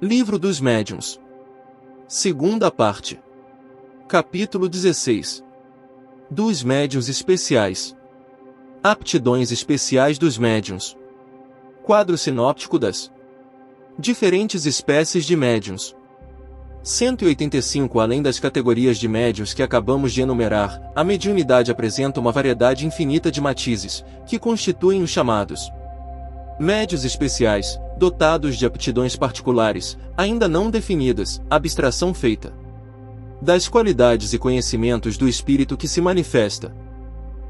Livro dos Médiuns. Segunda parte. Capítulo 16. Dos médiuns especiais. Aptidões especiais dos médiuns. Quadro sinóptico das diferentes espécies de médiuns. 185. Além das categorias de médiuns que acabamos de enumerar, a mediunidade apresenta uma variedade infinita de matizes, que constituem os chamados médiuns especiais, dotados de aptidões particulares, ainda não definidas, abstração feita das qualidades e conhecimentos do espírito que se manifesta.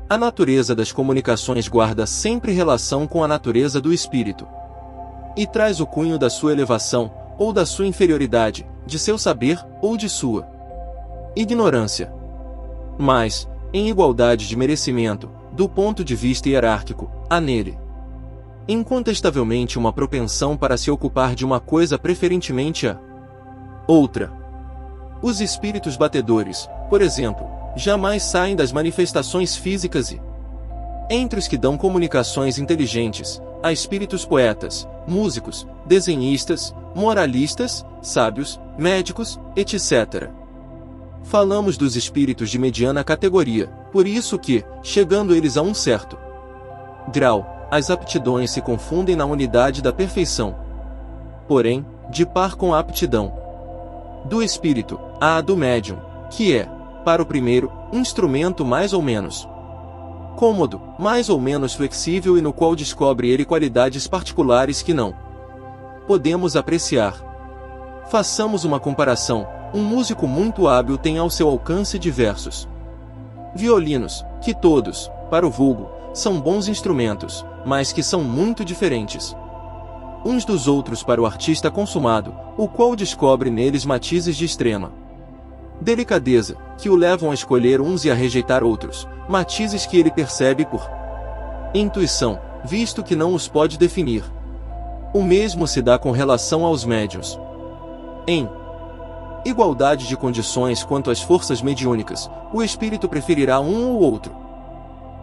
A natureza das comunicações guarda sempre relação com a natureza do espírito, e traz o cunho da sua elevação, ou da sua inferioridade, de seu saber, ou de sua ignorância. Mas, em igualdade de merecimento, do ponto de vista hierárquico, há nele incontestavelmente uma propensão para se ocupar de uma coisa preferentemente a outra. Os espíritos batedores, por exemplo, jamais saem das manifestações físicas e, entre os que dão comunicações inteligentes, há espíritos poetas, músicos, desenhistas, moralistas, sábios, médicos, etc. Falamos dos espíritos de mediana categoria, por isso que, chegando eles a um certo grau, as aptidões se confundem na unidade da perfeição. Porém, de par com a aptidão do espírito, há a do médium, que é, para o primeiro, instrumento mais ou menos cômodo, mais ou menos flexível e no qual descobre ele qualidades particulares que não podemos apreciar. Façamos uma comparação. Um músico muito hábil tem ao seu alcance diversos violinos, que todos, para o vulgo, são bons instrumentos, mas que são muito diferentes uns dos outros para o artista consumado, o qual descobre neles matizes de extrema delicadeza, que o levam a escolher uns e a rejeitar outros, matizes que ele percebe por intuição, visto que não os pode definir. O mesmo se dá com relação aos médiuns. Em igualdade de condições quanto às forças mediúnicas, o espírito preferirá um ou outro,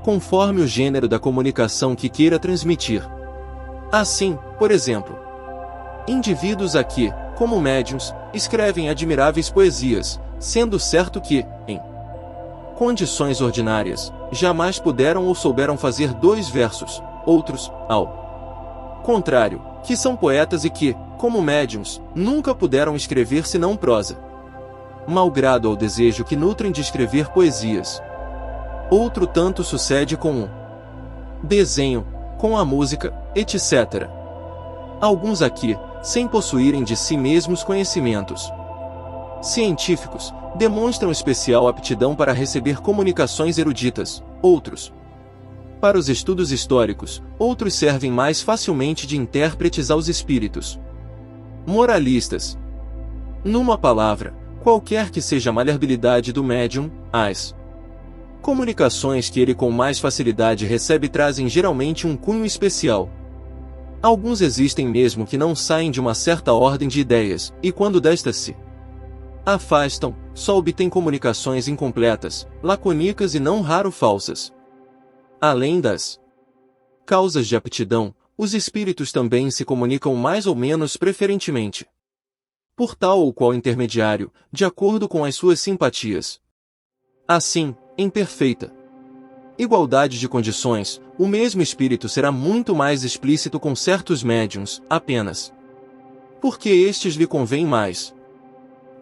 conforme o gênero da comunicação que queira transmitir. Assim, por exemplo, indivíduos a que, como médiuns, escrevem admiráveis poesias, sendo certo que, em condições ordinárias, jamais puderam ou souberam fazer 2 versos, outros, ao contrário, que são poetas e que, como médiuns, nunca puderam escrever senão prosa, malgrado ao desejo que nutrem de escrever poesias. Outro tanto sucede com o desenho, com a música, etc. Alguns aqui, sem possuírem de si mesmos conhecimentos científicos, demonstram especial aptidão para receber comunicações eruditas, outros para os estudos históricos, outros servem mais facilmente de intérpretes aos espíritos moralistas. Numa palavra, qualquer que seja a maleabilidade do médium, as comunicações que ele com mais facilidade recebe trazem geralmente um cunho especial. Alguns existem mesmo que não saem de uma certa ordem de ideias, e quando destas se afastam, só obtêm comunicações incompletas, lacônicas e não raro falsas. Além das causas de aptidão, os espíritos também se comunicam mais ou menos preferentemente por tal ou qual intermediário, de acordo com as suas simpatias. Assim, em perfeita igualdade de condições, o mesmo espírito será muito mais explícito com certos médiuns, apenas porque estes lhe convém mais.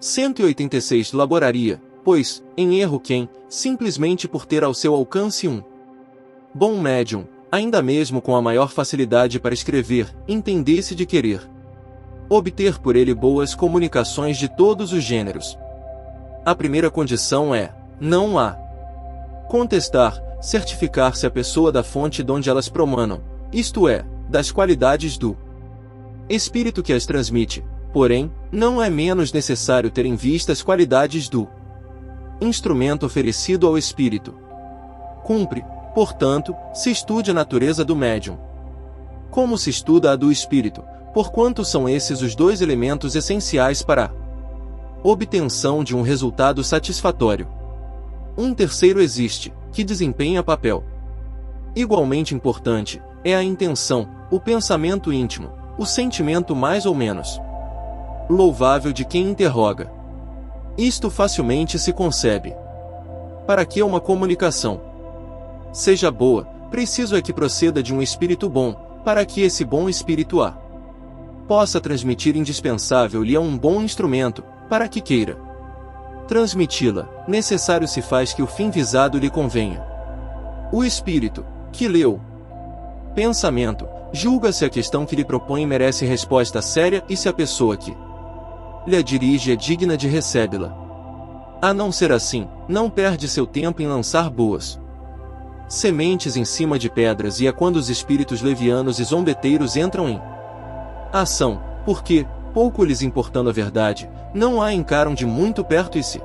186 Laboraria, pois, em erro quem, simplesmente por ter ao seu alcance um bom médium, ainda mesmo com a maior facilidade para escrever, entendesse de querer obter por ele boas comunicações de todos os gêneros. A primeira condição é, não há contestar, certificar-se a pessoa da fonte donde elas promanam, isto é, das qualidades do espírito que as transmite. Porém, não é menos necessário ter em vista as qualidades do instrumento oferecido ao espírito. Cumpre, portanto, se estude a natureza do médium, como se estuda a do espírito, porquanto são esses os 2 elementos essenciais para a obtenção de um resultado satisfatório. Um terceiro existe, que desempenha papel igualmente importante, é a intenção, o pensamento íntimo, o sentimento mais ou menos louvável de quem interroga. Isto facilmente se concebe. Para que uma comunicação seja boa, preciso é que proceda de um espírito bom, para que esse bom espírito a possa transmitir. Indispensável-lhe é um bom instrumento, para que queira transmiti-la, necessário se faz que o fim visado lhe convenha. O espírito, que leu pensamento, julga se a questão que lhe propõe merece resposta séria e se a pessoa que lhe a dirige é digna de recebê-la. A não ser assim, não perde seu tempo em lançar boas sementes em cima de pedras, e é quando os espíritos levianos e zombeteiros entram em ação, porque, pouco lhes importando a verdade, não a encaram de muito perto e se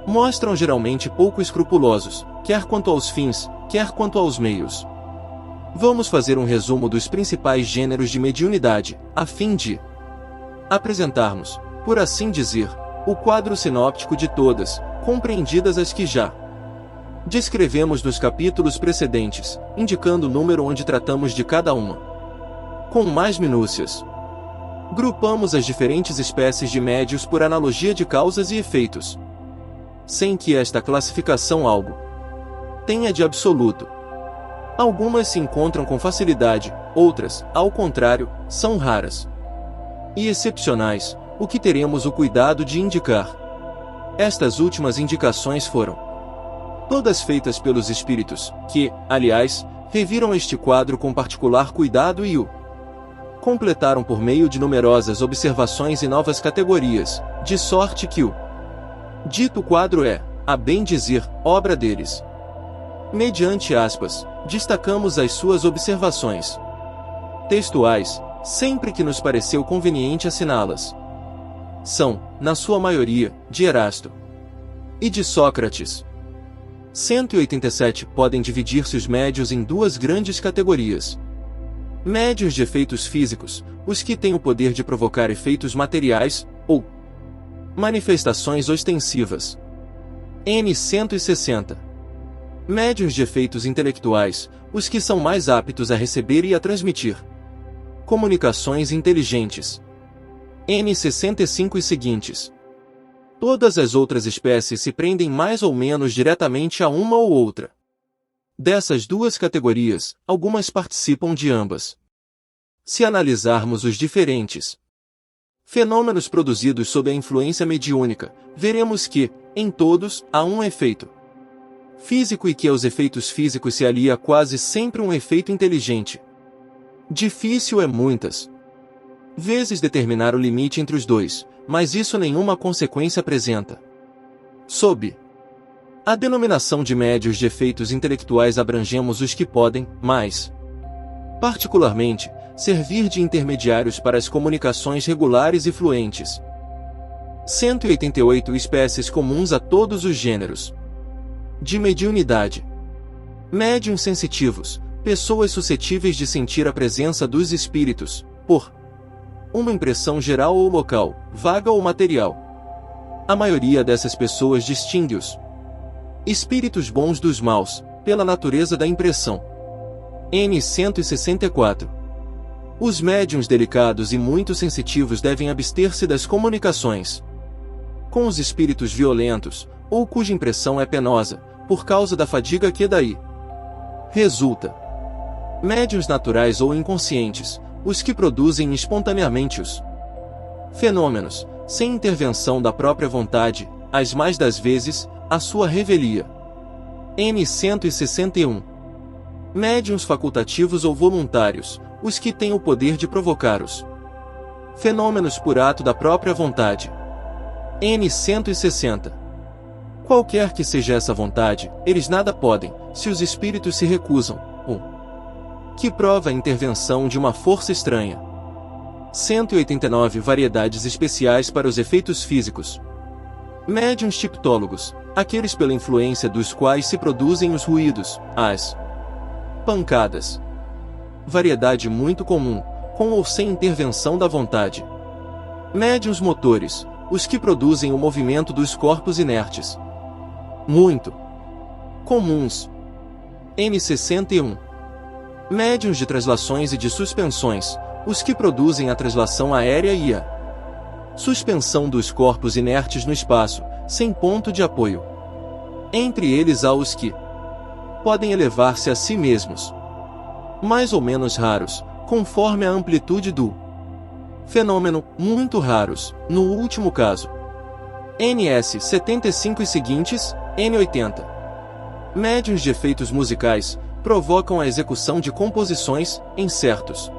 mostram geralmente pouco escrupulosos, quer quanto aos fins, quer quanto aos meios. Vamos fazer um resumo dos principais gêneros de mediunidade, a fim de apresentarmos, por assim dizer, o quadro sinóptico de todas, compreendidas as que já descrevemos nos capítulos precedentes, indicando o número onde tratamos de cada uma com mais minúcias. Grupamos as diferentes espécies de médios por analogia de causas e efeitos, sem que esta classificação algo tenha de absoluto. Algumas se encontram com facilidade, outras, ao contrário, são raras e excepcionais, o que teremos o cuidado de indicar. Estas últimas indicações foram todas feitas pelos espíritos, que, aliás, reviram este quadro com particular cuidado e o completaram por meio de numerosas observações e novas categorias, de sorte que o dito quadro é, a bem dizer, obra deles. Mediante aspas, destacamos as suas observações textuais, sempre que nos pareceu conveniente assiná-las. São, na sua maioria, de Erasto e de Sócrates. 187 podem dividir-se os médios em duas grandes categorias. Médios de efeitos físicos, os que têm o poder de provocar efeitos materiais, ou manifestações ostensivas. N 160. Médios de efeitos intelectuais, os que são mais aptos a receber e a transmitir comunicações inteligentes. N 65 e seguintes. Todas as outras espécies se prendem mais ou menos diretamente a uma ou outra dessas duas categorias, algumas participam de ambas. Se analisarmos os diferentes fenômenos produzidos sob a influência mediúnica, veremos que, em todos, há um efeito físico e que aos efeitos físicos se alia quase sempre um efeito inteligente. Difícil é muitas vezes determinar o limite entre os dois, mas isso nenhuma consequência apresenta. Sob a denominação de médios de efeitos intelectuais abrangemos os que podem, mais particularmente, servir de intermediários para as comunicações regulares e fluentes. 188 espécies comuns a todos os gêneros de mediunidade. Médiuns sensitivos, pessoas suscetíveis de sentir a presença dos espíritos, por uma impressão geral ou local, vaga ou material. A maioria dessas pessoas distingue-os espíritos bons dos maus, pela natureza da impressão. N 164. Os médiuns delicados e muito sensitivos devem abster-se das comunicações com os espíritos violentos, ou cuja impressão é penosa, por causa da fadiga que daí resulta. Médiuns naturais ou inconscientes, os que produzem espontaneamente os fenômenos, sem intervenção da própria vontade, as mais das vezes, a sua revelia. N 161. Médiuns facultativos ou voluntários, os que têm o poder de provocar os fenômenos por ato da própria vontade. N 160. Qualquer que seja essa vontade, eles nada podem, se os espíritos se recusam, ou que prova a intervenção de uma força estranha. 189 variedades especiais para os efeitos físicos. Médiuns tiptólogos, aqueles pela influência dos quais se produzem os ruídos, as pancadas. Variedade muito comum, com ou sem intervenção da vontade. Médiuns motores, os que produzem o movimento dos corpos inertes. Muito comuns. N 61. Médiuns de translações e de suspensões, os que produzem a translação aérea e a suspensão dos corpos inertes no espaço, sem ponto de apoio. Entre eles há os que podem elevar-se a si mesmos, mais ou menos raros, conforme a amplitude do fenômeno, muito raros, no último caso. NS 75 e seguintes, N80. Médiuns de efeitos musicais provocam a execução de composições em certos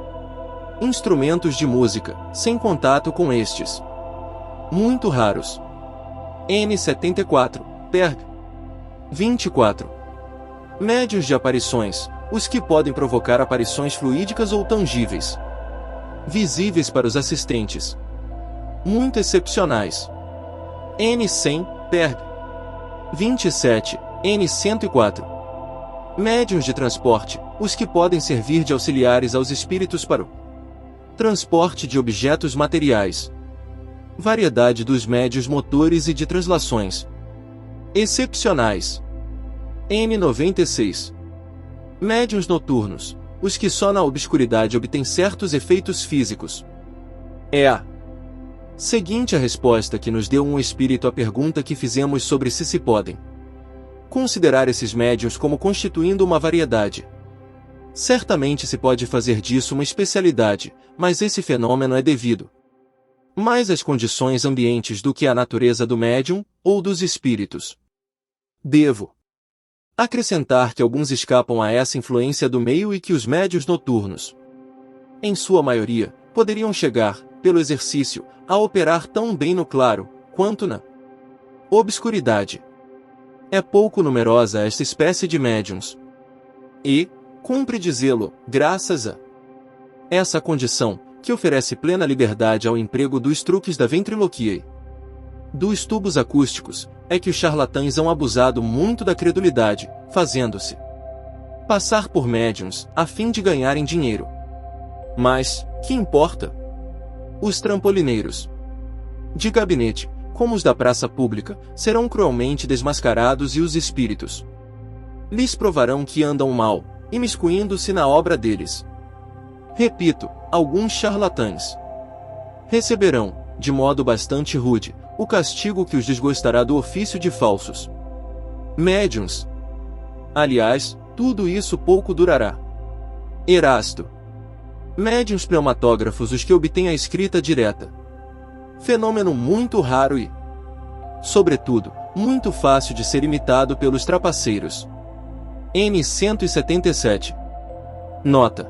instrumentos de música, sem contato com estes. Muito raros. N74, Perg. 24. Médiuns de aparições, os que podem provocar aparições fluídicas ou tangíveis, visíveis para os assistentes. Muito excepcionais. N100, Perg. 27, N104. Médiuns de transporte, os que podem servir de auxiliares aos espíritos para o transporte de objetos materiais. Variedade dos médiuns motores e de translações. Excepcionais. N96. Médiuns noturnos, os que só na obscuridade obtêm certos efeitos físicos. É a seguinte a resposta que nos deu um espírito à pergunta que fizemos sobre se podem considerar esses médiuns como constituindo uma variedade. Certamente se pode fazer disso uma especialidade, mas esse fenômeno é devido mais às condições ambientes do que à natureza do médium, ou dos espíritos. Devo acrescentar que alguns escapam a essa influência do meio e que os médiuns noturnos, em sua maioria, poderiam chegar, pelo exercício, a operar tão bem no claro, quanto na obscuridade. É pouco numerosa esta espécie de médiuns. E, cumpre dizê-lo, graças a essa condição, que oferece plena liberdade ao emprego dos truques da ventriloquia e dos tubos acústicos, é que os charlatães hão abusado muito da credulidade, fazendo-se passar por médiuns, a fim de ganharem dinheiro. Mas, que importa? Os trampolineiros de gabinete, como os da praça pública, serão cruelmente desmascarados e os espíritos lhes provarão que andam mal, imiscuindo-se na obra deles. Repito, alguns charlatães receberão, de modo bastante rude, o castigo que os desgostará do ofício de falsos médiuns. Aliás, tudo isso pouco durará. Erasto. Médiuns pneumatógrafos os que obtêm a escrita direta. Fenômeno muito raro e, sobretudo, muito fácil de ser imitado pelos trapaceiros. N177. Nota.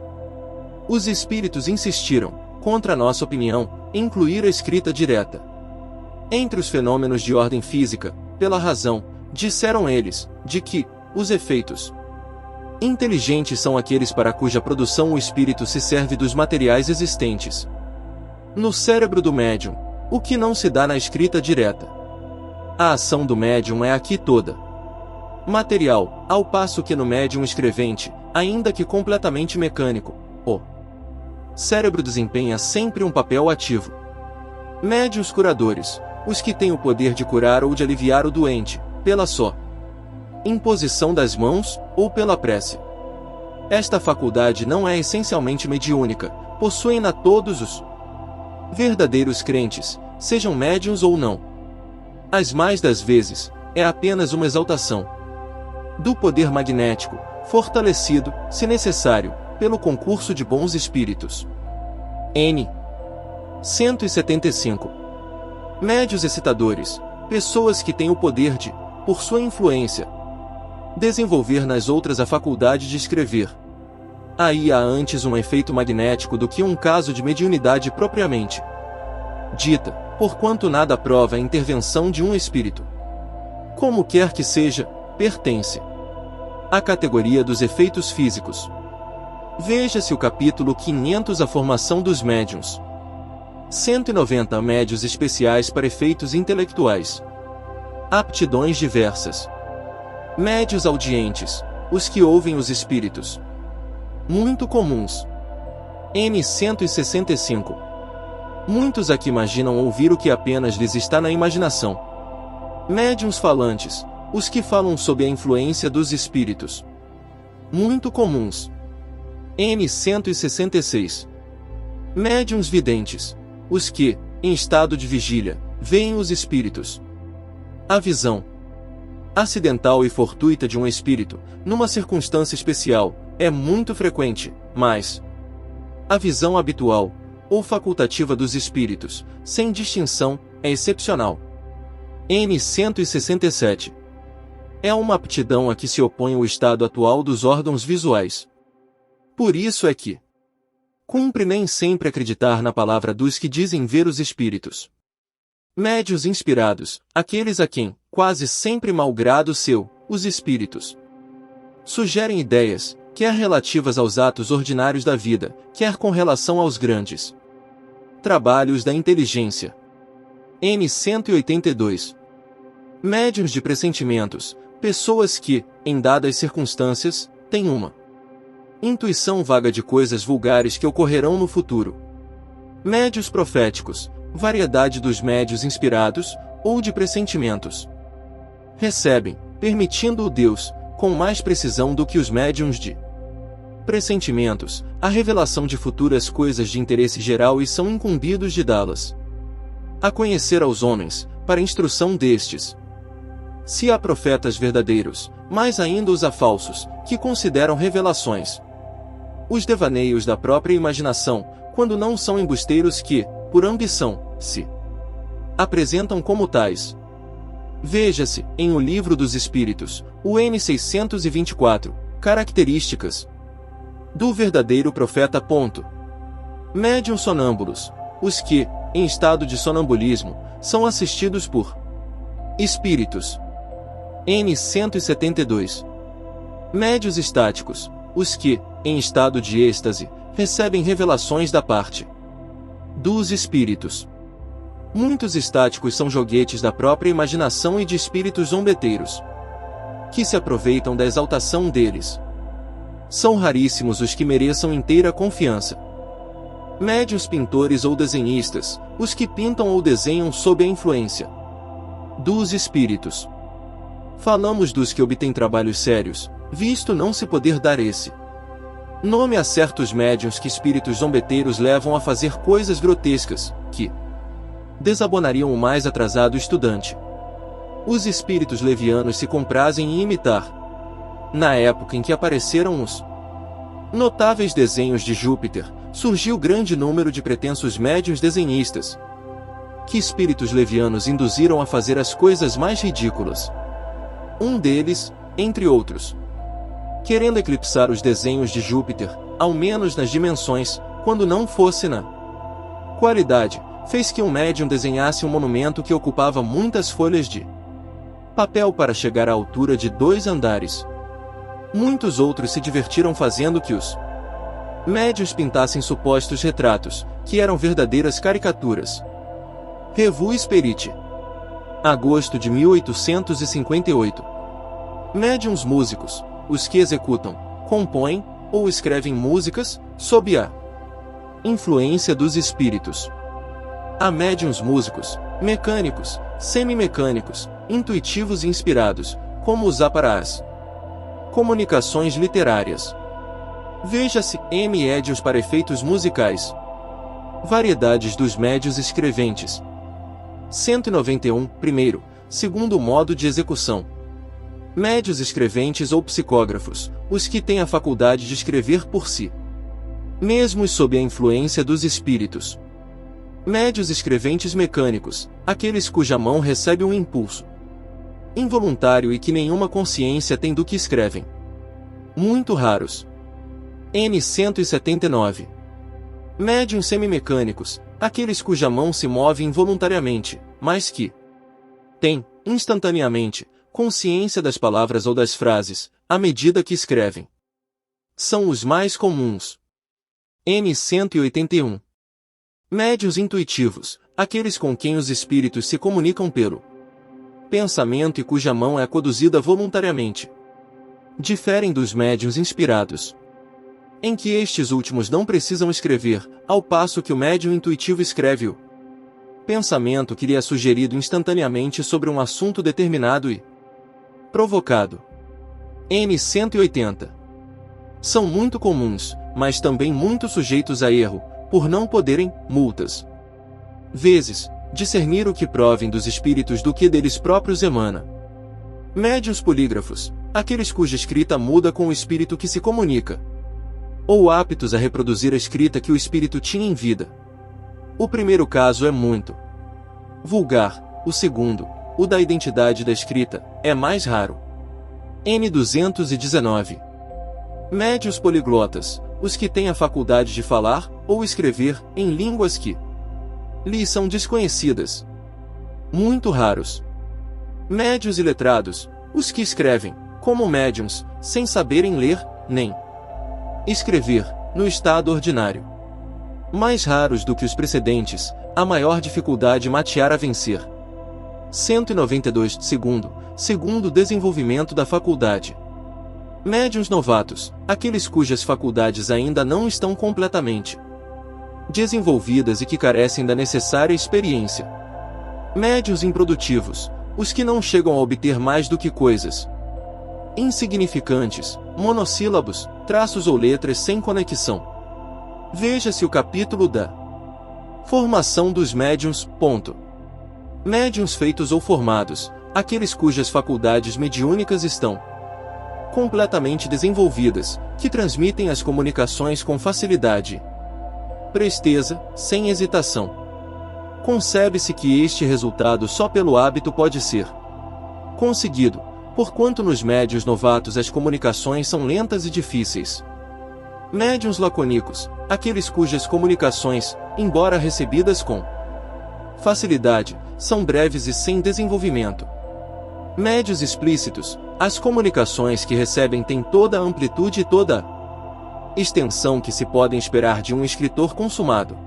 Os espíritos insistiram, contra nossa opinião, em incluir a escrita direta entre os fenômenos de ordem física, pela razão, disseram eles, de que os efeitos inteligentes são aqueles para cuja produção o espírito se serve dos materiais existentes no cérebro do médium, o que não se dá na escrita direta. A ação do médium é aqui toda material, ao passo que no médium escrevente, ainda que completamente mecânico, o cérebro desempenha sempre um papel ativo. Médiuns curadores, os que têm o poder de curar ou de aliviar o doente, pela só imposição das mãos, ou pela prece. Esta faculdade não é essencialmente mediúnica, possuem-na todos os verdadeiros crentes, sejam médiuns ou não. As mais das vezes, é apenas uma exaltação do poder magnético, fortalecido, se necessário, pelo concurso de bons espíritos. N. 175. Médios excitadores, pessoas que têm o poder de, por sua influência, desenvolver nas outras a faculdade de escrever. Aí há antes um efeito magnético do que um caso de mediunidade propriamente dita, porquanto nada prova a intervenção de um espírito. Como quer que seja, pertence à categoria dos efeitos físicos. Veja-se o capítulo 500 A formação dos médiuns. 190 Médios especiais para efeitos intelectuais. Aptidões diversas. Médios audientes, os que ouvem os espíritos. Muito comuns. N 165. Muitos aqui imaginam ouvir o que apenas lhes está na imaginação. Médiuns falantes, os que falam sob a influência dos espíritos. Muito comuns. N 166. Médiuns videntes, os que, em estado de vigília, veem os espíritos. A visão acidental e fortuita de um espírito, numa circunstância especial, é muito frequente, mas a visão habitual, ou facultativa dos espíritos, sem distinção, é excepcional. N167. É uma aptidão a que se opõe o estado atual dos órgãos visuais. Por isso é que cumpre nem sempre acreditar na palavra dos que dizem ver os espíritos. Médios inspirados, aqueles a quem, quase sempre malgrado seu, os espíritos sugerem ideias, quer relativas aos atos ordinários da vida, quer com relação aos grandes trabalhos da inteligência. N182. Médiuns de pressentimentos, pessoas que, em dadas circunstâncias, têm uma intuição vaga de coisas vulgares que ocorrerão no futuro. Médios proféticos, variedade dos médios inspirados, ou de pressentimentos. Recebem, permitindo-o Deus, com mais precisão do que os médiuns de pressentimentos, a revelação de futuras coisas de interesse geral e são incumbidos de dá-las a conhecer aos homens, para instrução destes. Se há profetas verdadeiros, mais ainda os há falsos, que consideram revelações os devaneios da própria imaginação, quando não são embusteiros que, por ambição, se apresentam como tais. Veja-se, em O Livro dos Espíritos, o N624, Características do verdadeiro profeta. Médiuns sonâmbulos, os que, em estado de sonambulismo, são assistidos por espíritos. N172. Médios estáticos, os que, em estado de êxtase, recebem revelações da parte dos espíritos. Muitos estáticos são joguetes da própria imaginação e de espíritos zombeteiros, que se aproveitam da exaltação deles. São raríssimos os que mereçam inteira confiança. Médios pintores ou desenhistas, os que pintam ou desenham sob a influência dos espíritos. Falamos dos que obtêm trabalhos sérios, visto não se poder dar esse nome a certos médiuns que espíritos zombeteiros levam a fazer coisas grotescas, que desabonariam o mais atrasado estudante. Os espíritos levianos se comprazem em imitar, na época em que apareceram os notáveis desenhos de Júpiter, surgiu grande número de pretensos médiuns desenhistas, que espíritos levianos induziram a fazer as coisas mais ridículas. Um deles, entre outros, querendo eclipsar os desenhos de Júpiter, ao menos nas dimensões, quando não fosse na qualidade, fez que um médium desenhasse um monumento que ocupava muitas folhas de papel para chegar à altura de 2 andares. Muitos outros se divertiram fazendo que os médiuns pintassem supostos retratos, que eram verdadeiras caricaturas. Revue Spirit. Agosto de 1858. Médiuns músicos, os que executam, compõem ou escrevem músicas, sob a influência dos espíritos. Há médiuns músicos, mecânicos, semimecânicos, intuitivos e inspirados, como os há para as comunicações literárias. Veja-se, médios para efeitos musicais. Variedades dos médios escreventes. 191, primeiro, segundo modo de execução. Médios escreventes ou psicógrafos, os que têm a faculdade de escrever por si mesmos sob a influência dos espíritos. Médios escreventes mecânicos, aqueles cuja mão recebe um impulso involuntário e que nenhuma consciência tem do que escrevem. Muito raros. N179. Médiuns semimecânicos, aqueles cuja mão se move involuntariamente, mas que têm, instantaneamente, consciência das palavras ou das frases, à medida que escrevem. São os mais comuns. N181. Médiuns intuitivos, aqueles com quem os espíritos se comunicam pelo pensamento e cuja mão é conduzida voluntariamente. Diferem dos médiuns inspirados, em que estes últimos não precisam escrever, ao passo que o médium intuitivo escreve o pensamento que lhe é sugerido instantaneamente sobre um assunto determinado e provocado. N180. São muito comuns, mas também muito sujeitos a erro, por não poderem, multas, vezes, discernir o que provém dos espíritos do que deles próprios emana. Médiuns polígrafos, aqueles cuja escrita muda com o espírito que se comunica, ou aptos a reproduzir a escrita que o espírito tinha em vida. O primeiro caso é muito vulgar, o segundo, o da identidade da escrita, é mais raro. N219. Médiuns poliglotas, os que têm a faculdade de falar ou escrever em línguas que lhes são desconhecidas. Muito raros. Médiuns iletrados, os que escrevem, como médiuns, sem saberem ler, nem escrever, no estado ordinário. Mais raros do que os precedentes, a maior dificuldade matear a vencer. 192. Segundo desenvolvimento da faculdade. Médiuns novatos, aqueles cujas faculdades ainda não estão completamente desenvolvidas e que carecem da necessária experiência. Médiuns improdutivos, os que não chegam a obter mais do que coisas insignificantes, monossílabos, traços ou letras sem conexão. Veja-se o capítulo da formação dos médiuns. Médiuns feitos ou formados, aqueles cujas faculdades mediúnicas estão completamente desenvolvidas, que transmitem as comunicações com facilidade, presteza, sem hesitação. Concebe-se que este resultado só pelo hábito pode ser conseguido, porquanto nos médiuns novatos as comunicações são lentas e difíceis. Médiuns lacônicos, aqueles cujas comunicações, embora recebidas com facilidade, são breves e sem desenvolvimento. Médiuns explícitos, as comunicações que recebem têm toda a amplitude e toda a extensão que se podem esperar de um escritor consumado.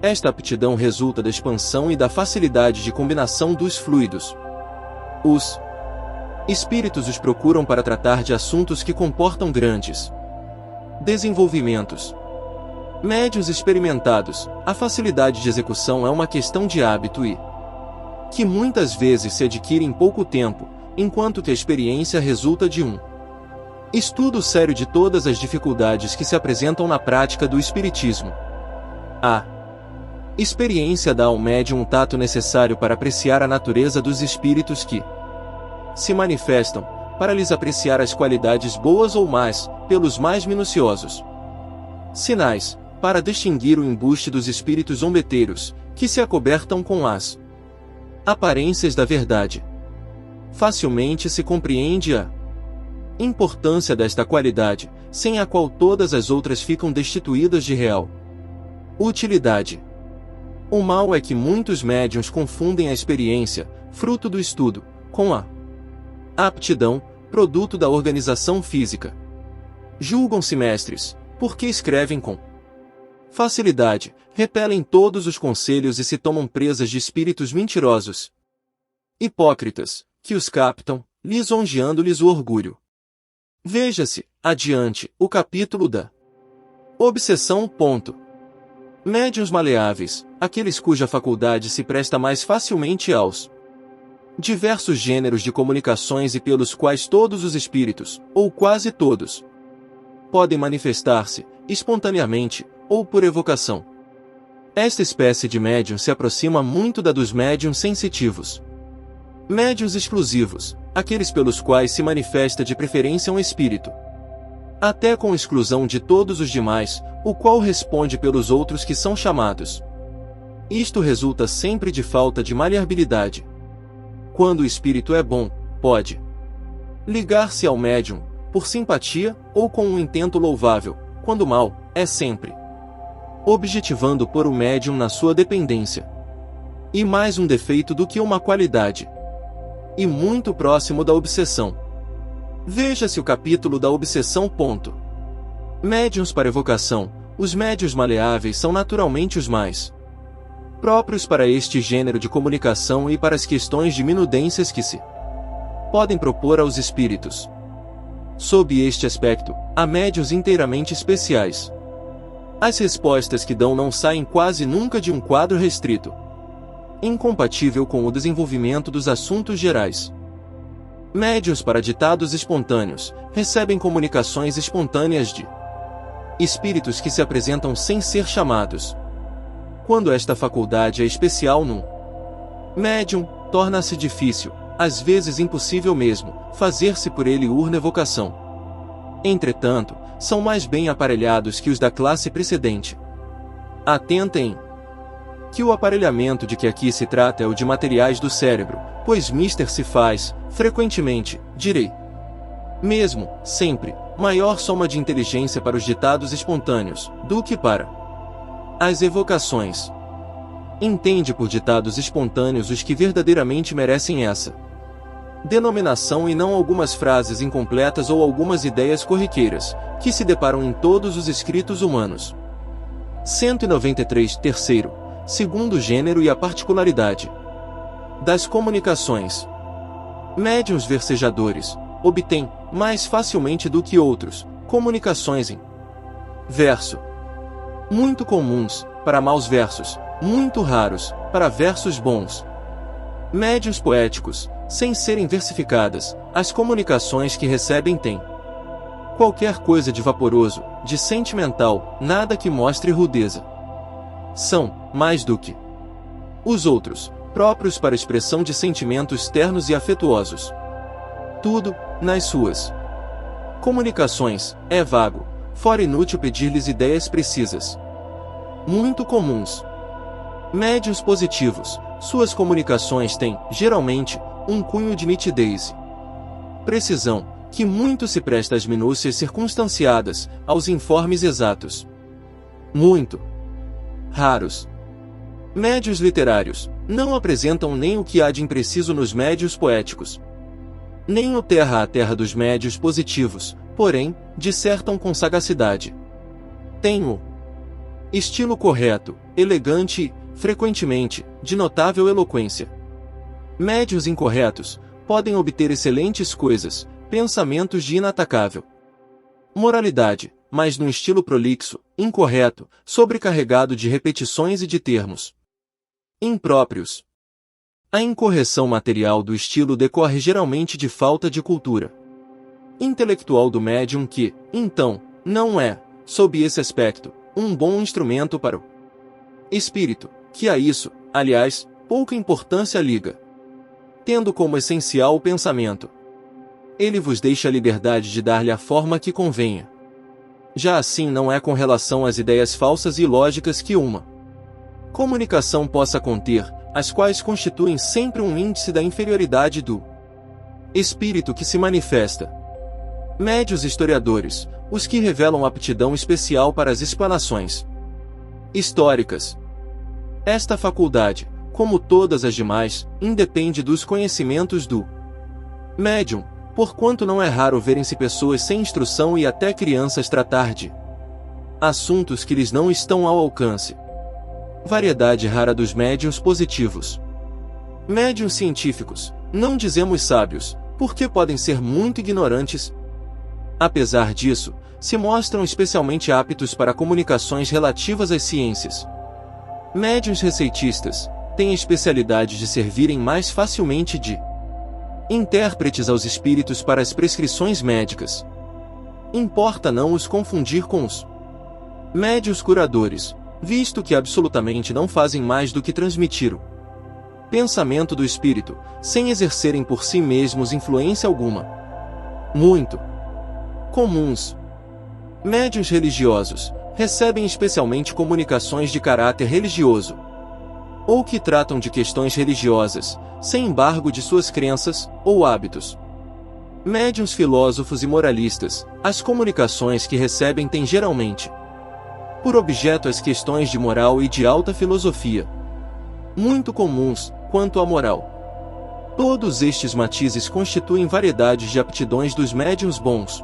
Esta aptidão resulta da expansão e da facilidade de combinação dos fluidos. Os espíritos os procuram para tratar de assuntos que comportam grandes desenvolvimentos. Médiuns experimentados, a facilidade de execução é uma questão de hábito e que muitas vezes se adquire em pouco tempo, enquanto que a experiência resulta de um estudo sério de todas as dificuldades que se apresentam na prática do espiritismo. A experiência dá ao médium um tato necessário para apreciar a natureza dos espíritos que se manifestam, para lhes apreciar as qualidades boas ou más, pelos mais minuciosos sinais, para distinguir o embuste dos espíritos zombeteiros, que se acobertam com as aparências da verdade. Facilmente se compreende a importância desta qualidade, sem a qual todas as outras ficam destituídas de real utilidade. O mal é que muitos médiuns confundem a experiência, fruto do estudo, com a aptidão, produto da organização física. Julgam-se mestres, porque escrevem com facilidade, repelem todos os conselhos e se tomam presas de espíritos mentirosos, hipócritas, que os captam, lisonjeando-lhes o orgulho. Veja-se, adiante, o capítulo da obsessão. Médiuns maleáveis, aqueles cuja faculdade se presta mais facilmente aos diversos gêneros de comunicações e pelos quais todos os espíritos, ou quase todos, podem manifestar-se, espontaneamente, ou por evocação. Esta espécie de médium se aproxima muito da dos médiuns sensitivos. Médiuns exclusivos, aqueles pelos quais se manifesta de preferência um espírito, até com exclusão de todos os demais, o qual responde pelos outros que são chamados. Isto resulta sempre de falta de maleabilidade. Quando o espírito é bom, pode ligar-se ao médium, por simpatia, ou com um intento louvável, quando mal, é sempre objetivando pôr o médium na sua dependência. E mais um defeito do que uma qualidade. E muito próximo da obsessão. Veja-se o capítulo da obsessão. Médiuns para evocação, os médiuns maleáveis são naturalmente os mais próprios para este gênero de comunicação e para as questões de minudências que se podem propor aos espíritos. Sob este aspecto, há médiuns inteiramente especiais. As respostas que dão não saem quase nunca de um quadro restrito, incompatível com o desenvolvimento dos assuntos gerais. Médiuns para ditados espontâneos, recebem comunicações espontâneas de espíritos que se apresentam sem ser chamados. quando esta faculdade é especial num médium, torna-se difícil, às vezes impossível mesmo, fazer-se por ele urna-evocação. Entretanto, são mais bem aparelhados que os da classe precedente. Atentem que o aparelhamento de que aqui se trata é o de materiais do cérebro, pois mister se faz, frequentemente, direi mesmo, sempre, maior soma de inteligência para os ditados espontâneos, do que para as evocações. Entende por ditados espontâneos os que verdadeiramente merecem essa denominação e não algumas frases incompletas ou algumas ideias corriqueiras, que se deparam em todos os escritos humanos. 193. Terceiro, segundo o gênero e a particularidade das comunicações. Médiuns versejadores obtêm, mais facilmente do que outros, comunicações em verso. Muito comuns, para maus versos, muito raros, para versos bons. Médiuns poéticos, sem serem versificadas, as comunicações que recebem têm qualquer coisa de vaporoso, de sentimental, nada que mostre rudeza. São, mais do que os outros, próprios para expressão de sentimentos ternos e afetuosos. Tudo, nas suas comunicações, é vago, fora inútil pedir-lhes ideias precisas. Muito comuns. Médiuns positivos, suas comunicações têm, geralmente, um cunho de nitidez e precisão, que muito se presta às minúcias circunstanciadas, aos informes exatos. Muito raros. Médiuns literários, não apresentam nem o que há de impreciso nos médiuns poéticos, nem o terra a terra dos médiuns positivos, porém, dissertam com sagacidade. Têm o estilo correto, elegante e, frequentemente, de notável eloquência. Médiuns incorretos podem obter excelentes coisas, pensamentos de inatacável moralidade, mas num estilo prolixo, incorreto, sobrecarregado de repetições e de termos impróprios. A incorreção material do estilo decorre geralmente de falta de cultura intelectual do médium que, então, não é, sob esse aspecto, um bom instrumento para o espírito, que a isso, aliás, pouca importância liga, tendo como essencial o pensamento. Ele vos deixa a liberdade de dar-lhe a forma que convenha. Já assim não é com relação às ideias falsas e ilógicas que uma comunicação possa conter, as quais constituem sempre um índice da inferioridade do espírito que se manifesta. Médios historiadores, os que revelam aptidão especial para as explanações históricas. Esta faculdade, como todas as demais, independe dos conhecimentos do médium, porquanto não é raro verem-se pessoas sem instrução e até crianças tratar de assuntos que lhes não estão ao alcance. Variedade rara dos médiuns positivos. Médiuns científicos, não dizemos sábios, porque podem ser muito ignorantes. Apesar disso, se mostram especialmente aptos para comunicações relativas às ciências. Médiuns receitistas têm a especialidade de servirem mais facilmente de intérpretes aos espíritos para as prescrições médicas. Importa não os confundir com os médiuns curadores, visto que absolutamente não fazem mais do que transmitir o pensamento do espírito, sem exercerem por si mesmos influência alguma. Muito comuns. Médiuns religiosos recebem especialmente comunicações de caráter religioso, ou que tratam de questões religiosas, sem embargo de suas crenças ou hábitos. Médiuns filósofos e moralistas, as comunicações que recebem têm geralmente por objeto as questões de moral e de alta filosofia, muito comuns quanto à moral. Todos estes matizes constituem variedades de aptidões dos médiuns bons.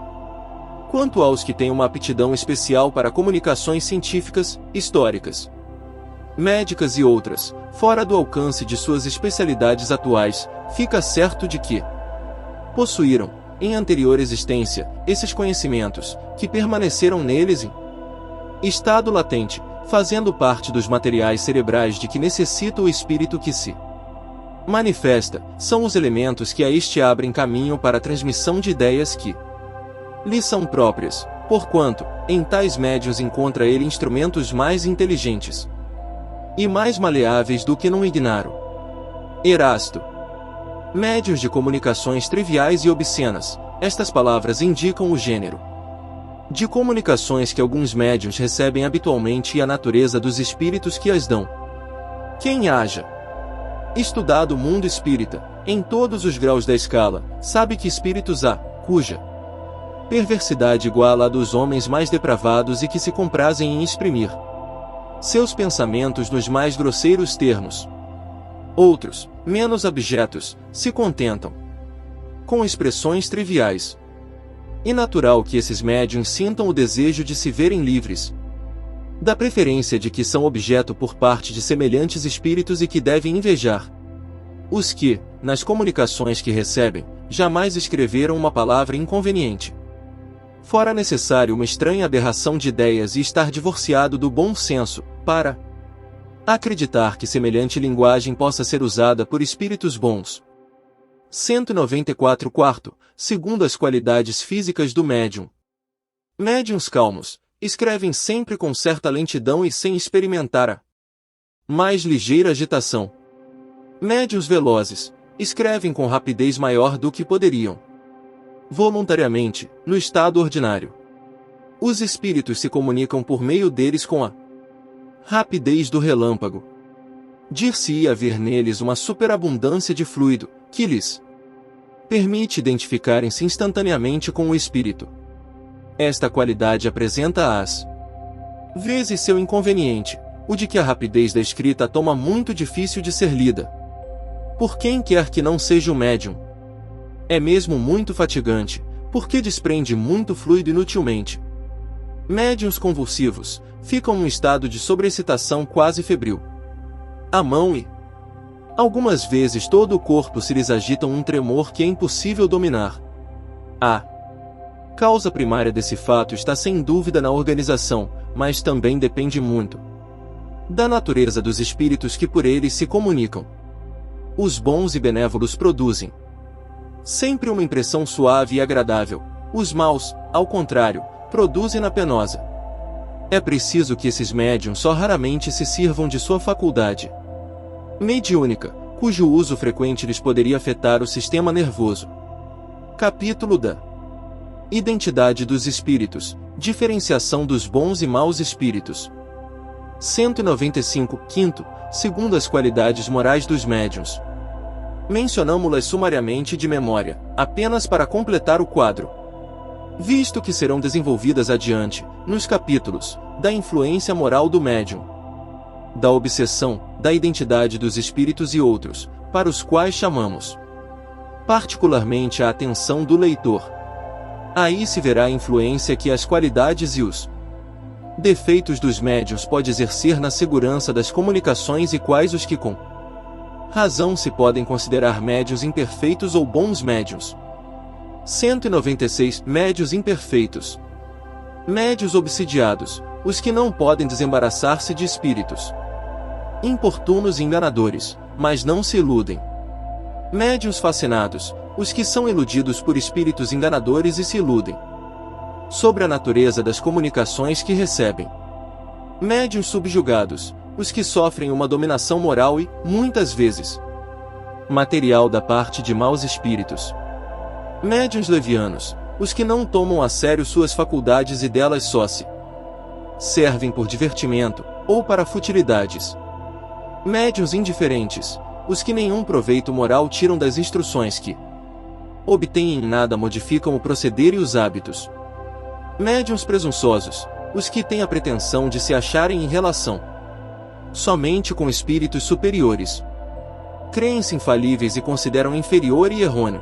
Quanto aos que têm uma aptidão especial para comunicações científicas, históricas, médicas e outras, fora do alcance de suas especialidades atuais, fica certo de que possuíram, em anterior existência, esses conhecimentos, que permaneceram neles em estado latente, fazendo parte dos materiais cerebrais de que necessita o espírito que se manifesta, são os elementos que a este abrem caminho para a transmissão de ideias que lhe são próprias, porquanto, em tais médiuns encontra ele instrumentos mais inteligentes e mais maleáveis do que num ignaro. Erasto. Médios de comunicações triviais e obscenas. Estas palavras indicam o gênero de comunicações que alguns médiuns recebem habitualmente e a natureza dos espíritos que as dão. Quem haja estudado o mundo espírita, em todos os graus da escala, sabe que espíritos há, cuja perversidade iguala a dos homens mais depravados e que se comprazem em exprimir seus pensamentos nos mais grosseiros termos. Outros, menos abjetos, se contentam com expressões triviais. É natural que esses médiuns sintam o desejo de se verem livres da preferência de que são objeto por parte de semelhantes espíritos e que devem invejar os que, nas comunicações que recebem, jamais escreveram uma palavra inconveniente. Fora necessário uma estranha aberração de ideias e estar divorciado do bom senso, para acreditar que semelhante linguagem possa ser usada por espíritos bons. 194 quarto, segundo as qualidades físicas do médium. Médiuns calmos, escrevem sempre com certa lentidão e sem experimentar a mais ligeira agitação. Médiuns velozes, escrevem com rapidez maior do que poderiam voluntariamente, no estado ordinário. Os espíritos se comunicam por meio deles com a rapidez do relâmpago. Dir-se-ia haver neles uma superabundância de fluido, que lhes permite identificarem-se instantaneamente com o espírito. Esta qualidade apresenta às vezes seu inconveniente, o de que a rapidez da escrita toma muito difícil de ser lida por quem quer que não seja o médium. É mesmo muito fatigante, porque desprende muito fluido inutilmente. Médiuns convulsivos ficam num estado de sobreexcitação quase febril. A mão e algumas vezes todo o corpo se lhes agitam um tremor que é impossível dominar. A causa primária desse fato está sem dúvida na organização, mas também depende muito da natureza dos espíritos que por eles se comunicam. Os bons e benévolos produzem sempre uma impressão suave e agradável. Os maus, ao contrário, produzem-na penosa. É preciso que esses médiuns só raramente se sirvam de sua faculdade mediúnica, cujo uso frequente lhes poderia afetar o sistema nervoso. Capítulo da Identidade dos Espíritos, diferenciação dos bons e maus espíritos. 195, quinto, segundo as qualidades morais dos médiuns. Mencionamo-las sumariamente de memória, apenas para completar o quadro, visto que serão desenvolvidas adiante, nos capítulos da influência moral do médium, da obsessão, da identidade dos espíritos e outros, para os quais chamamos particularmente a atenção do leitor. Aí se verá a influência que as qualidades e os defeitos dos médiuns pode exercer na segurança das comunicações e quais os que com razão se podem considerar médiuns imperfeitos ou bons médiuns. 196. Médiuns imperfeitos. Médiuns obsidiados, os que não podem desembaraçar-se de espíritos importunos e enganadores, mas não se iludem. Médiuns fascinados, os que são iludidos por espíritos enganadores e se iludem sobre a natureza das comunicações que recebem. Médiuns subjugados, os que sofrem uma dominação moral e, muitas vezes, material da parte de maus espíritos. Médiuns levianos, os que não tomam a sério suas faculdades e delas só se servem por divertimento, ou para futilidades. Médiuns indiferentes, os que nenhum proveito moral tiram das instruções que obtêm e em nada modificam o proceder e os hábitos. Médiuns presunçosos, os que têm a pretensão de se acharem em relação somente com espíritos superiores. Creem-se infalíveis e consideram inferior e errôneo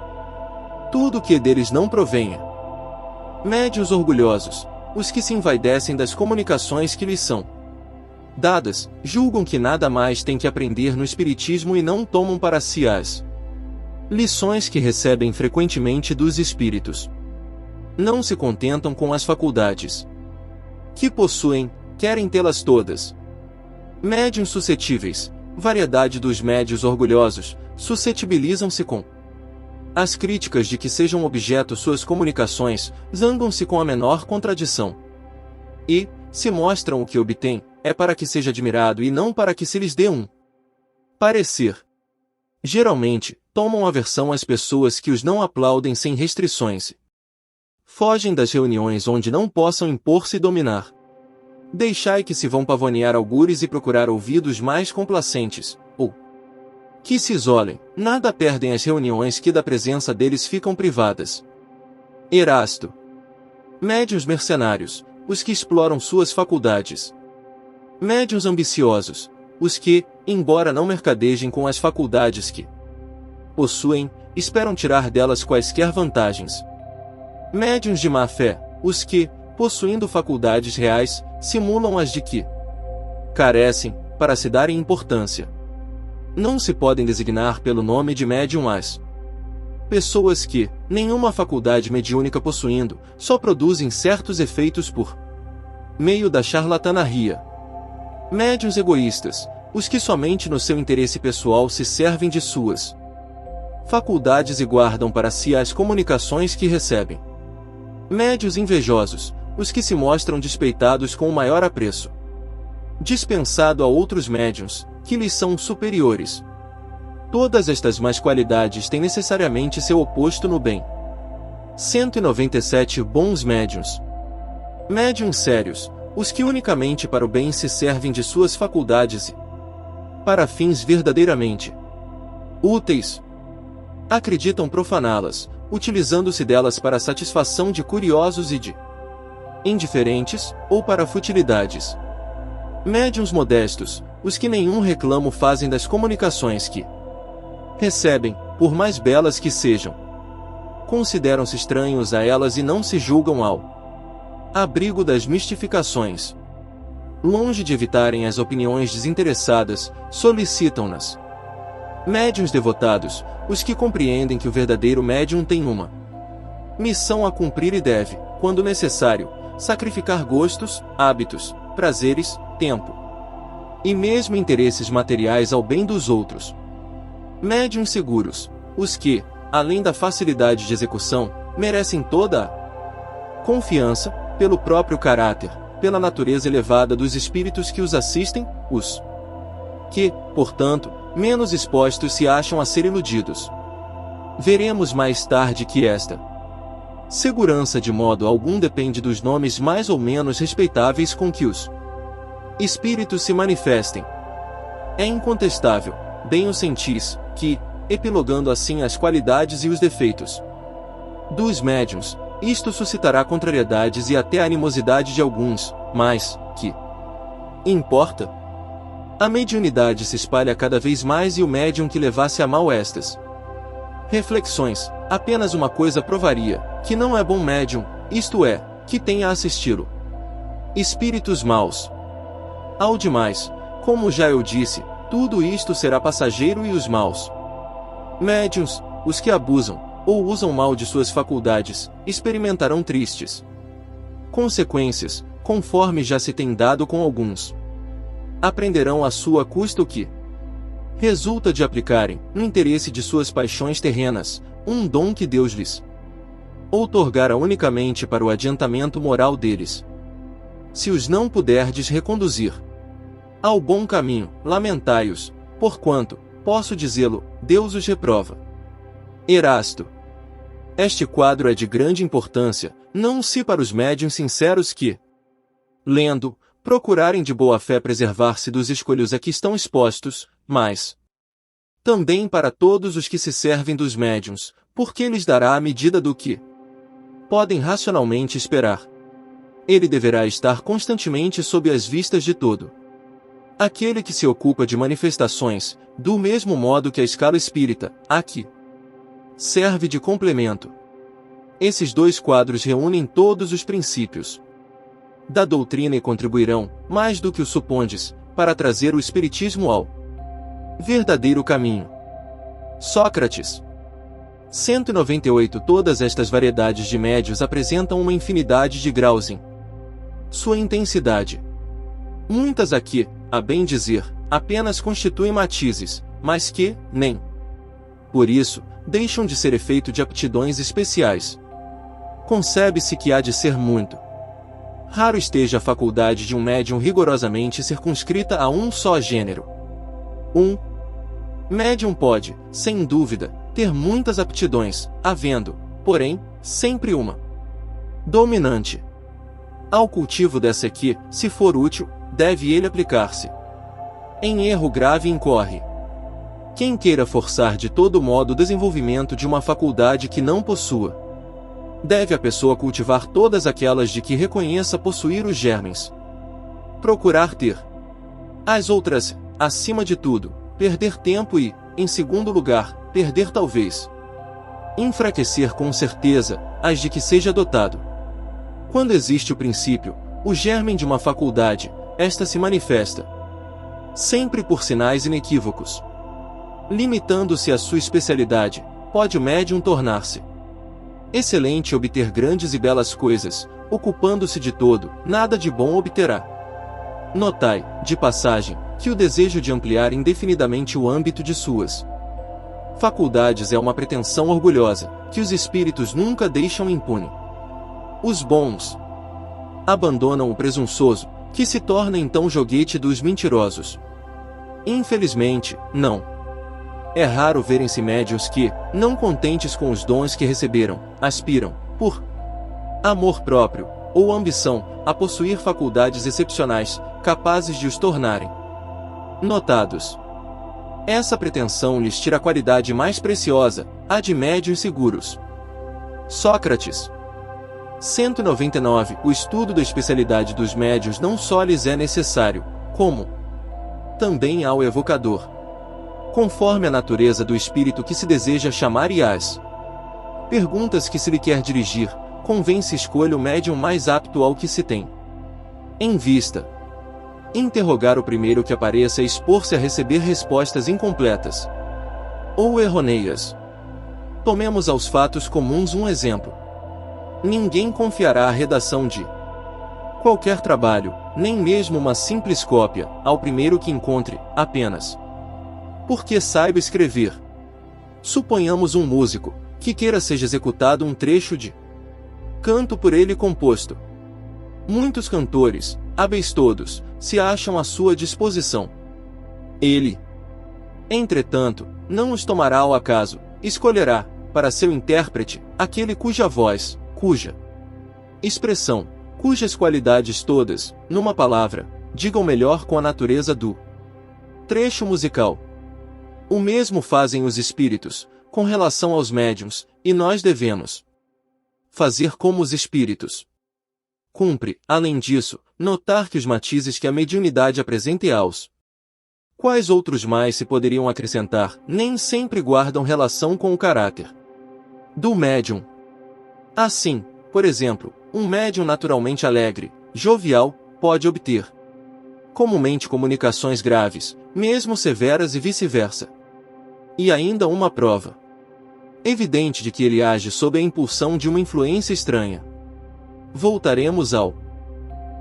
tudo que deles não provenha. Médiuns orgulhosos, os que se envaidecem das comunicações que lhes são dadas, julgam que nada mais têm que aprender no espiritismo e não tomam para si as lições que recebem frequentemente dos espíritos. Não se contentam com as faculdades que possuem, querem tê-las todas. Médiuns suscetíveis, variedade dos médiuns orgulhosos, suscetibilizam-se com as críticas de que sejam objeto suas comunicações, zangam-se com a menor contradição. E, se mostram o que obtêm, é para que seja admirado e não para que se lhes dê um parecer. Geralmente, tomam aversão às pessoas que os não aplaudem sem restrições. Fogem das reuniões onde não possam impor-se e dominar. Deixai que se vão pavonear algures e procurar ouvidos mais complacentes, ou que se isolem, nada perdem as reuniões que da presença deles ficam privadas. Erasto. Médiuns mercenários, os que exploram suas faculdades. Médiuns ambiciosos, os que, embora não mercadejem com as faculdades que possuem, esperam tirar delas quaisquer vantagens. Médiuns de má fé, os que, possuindo faculdades reais, simulam as de que carecem, para se darem importância. Não se podem designar pelo nome de médium as pessoas que, nenhuma faculdade mediúnica possuindo, só produzem certos efeitos por meio da charlatanaria. Médiuns egoístas, os que somente no seu interesse pessoal se servem de suas faculdades e guardam para si as comunicações que recebem. Médiuns invejosos, os que se mostram despeitados com o maior apreço dispensado a outros médiuns, que lhes são superiores. Todas estas más qualidades têm necessariamente seu oposto no bem. 197 Bons médiuns. Médiuns sérios, os que unicamente para o bem se servem de suas faculdades e para fins verdadeiramente úteis. Acreditam profaná-las, utilizando-se delas para a satisfação de curiosos e de indiferentes, ou para futilidades. Médiuns modestos, os que nenhum reclamo fazem das comunicações que recebem, por mais belas que sejam. Consideram-se estranhos a elas e não se julgam ao abrigo das mistificações. Longe de evitarem as opiniões desinteressadas, solicitam-nas. Médiuns devotados, os que compreendem que o verdadeiro médium tem uma missão a cumprir e deve, quando necessário, sacrificar gostos, hábitos, prazeres, tempo e mesmo interesses materiais ao bem dos outros. Médiuns seguros, os que, além da facilidade de execução, merecem toda a confiança, pelo próprio caráter, pela natureza elevada dos espíritos que os assistem, os que, portanto, menos expostos se acham a ser iludidos. Veremos mais tarde que esta segurança de modo algum depende dos nomes mais ou menos respeitáveis com que os espíritos se manifestem. É incontestável, bem o sentis, que, epilogando assim as qualidades e os defeitos dos médiuns, isto suscitará contrariedades e até a animosidade de alguns, mas, que importa? A mediunidade se espalha cada vez mais e o médium que levasse a mal estas reflexões, apenas uma coisa provaria, que não é bom médium, isto é, que tenha a assisti-lo espíritos maus. Ao demais, como já eu disse, tudo isto será passageiro e os maus médiuns, os que abusam, ou usam mal de suas faculdades, experimentarão tristes consequências, conforme já se tem dado com alguns. Aprenderão à sua custa o que resulta de aplicarem, no interesse de suas paixões terrenas, um dom que Deus lhes outorgara unicamente para o adiantamento moral deles. Se os não puderdes reconduzir ao bom caminho, lamentai-os, porquanto, posso dizê-lo, Deus os reprova. Erasto. Este quadro é de grande importância, não se para os médiuns sinceros que, lendo, procurarem de boa fé preservar-se dos escolhos a que estão expostos, mas também para todos os que se servem dos médiuns, porque lhes dará a medida do que podem racionalmente esperar. Ele deverá estar constantemente sob as vistas de todo aquele que se ocupa de manifestações, do mesmo modo que a escala espírita, aqui, serve de complemento. Esses dois quadros reúnem todos os princípios da doutrina e contribuirão, mais do que o supondes, para trazer o espiritismo ao verdadeiro caminho. Sócrates. 198 Todas estas variedades de médios apresentam uma infinidade de graus em sua intensidade. Muitas aqui, a bem dizer, apenas constituem matizes, mas que, nem por isso, deixam de ser efeito de aptidões especiais. Concebe-se que há de ser muito raro esteja a faculdade de um médium rigorosamente circunscrita a um só gênero. Um médium pode, sem dúvida, ter muitas aptidões, havendo, porém, sempre uma dominante. Ao cultivo dessa que, se for útil, deve ele aplicar-se. Em erro grave incorre quem queira forçar de todo modo o desenvolvimento de uma faculdade que não possua. Deve a pessoa cultivar todas aquelas de que reconheça possuir os germes. Procurar ter as outras, acima de tudo, perder tempo e, em segundo lugar, perder talvez. Enfraquecer com certeza as de que seja dotado. Quando existe o princípio, o germen de uma faculdade, esta se manifesta sempre por sinais inequívocos. Limitando-se à sua especialidade, pode o médium tornar-se excelente e obter grandes e belas coisas, ocupando-se de todo, nada de bom obterá. Notai, de passagem, que o desejo de ampliar indefinidamente o âmbito de suas faculdades é uma pretensão orgulhosa, que os espíritos nunca deixam impune. Os bons abandonam o presunçoso, que se torna então joguete dos mentirosos. Infelizmente, não. É raro verem-se médiuns que, não contentes com os dons que receberam, aspiram, por amor próprio, ou ambição, a possuir faculdades excepcionais, capazes de os tornarem notados. Essa pretensão lhes tira a qualidade mais preciosa, a de médiuns seguros. Sócrates. 199. O estudo da especialidade dos médiuns não só lhes é necessário, como também ao evocador, conforme a natureza do espírito que se deseja chamar e as perguntas que se lhe quer dirigir, convém se escolha o médium mais apto ao que se tem em vista. Interrogar o primeiro que apareça e expor-se a receber respostas incompletas ou errôneas. Tomemos aos fatos comuns um exemplo. Ninguém confiará a redação de qualquer trabalho, nem mesmo uma simples cópia, ao primeiro que encontre, apenas porque saiba escrever. Suponhamos um músico, que queira seja executado um trecho de canto por ele composto. Muitos cantores, hábeis todos, se acham à sua disposição. Ele, entretanto, não os tomará ao acaso, escolherá, para seu intérprete, aquele cuja voz, cuja expressão, cujas qualidades todas, numa palavra, digam melhor com a natureza do trecho musical. O mesmo fazem os espíritos, com relação aos médiuns, e nós devemos fazer como os espíritos. Cumpre, além disso, notar que os matizes que a mediunidade apresenta e aos quais outros mais se poderiam acrescentar, nem sempre guardam relação com o caráter do médium. Assim, por exemplo, um médium naturalmente alegre, jovial, pode obter comumente comunicações graves, mesmo severas e vice-versa. E ainda uma prova evidente de que ele age sob a impulsão de uma influência estranha. Voltaremos ao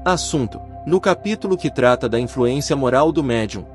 assunto, no capítulo que trata da influência moral do médium.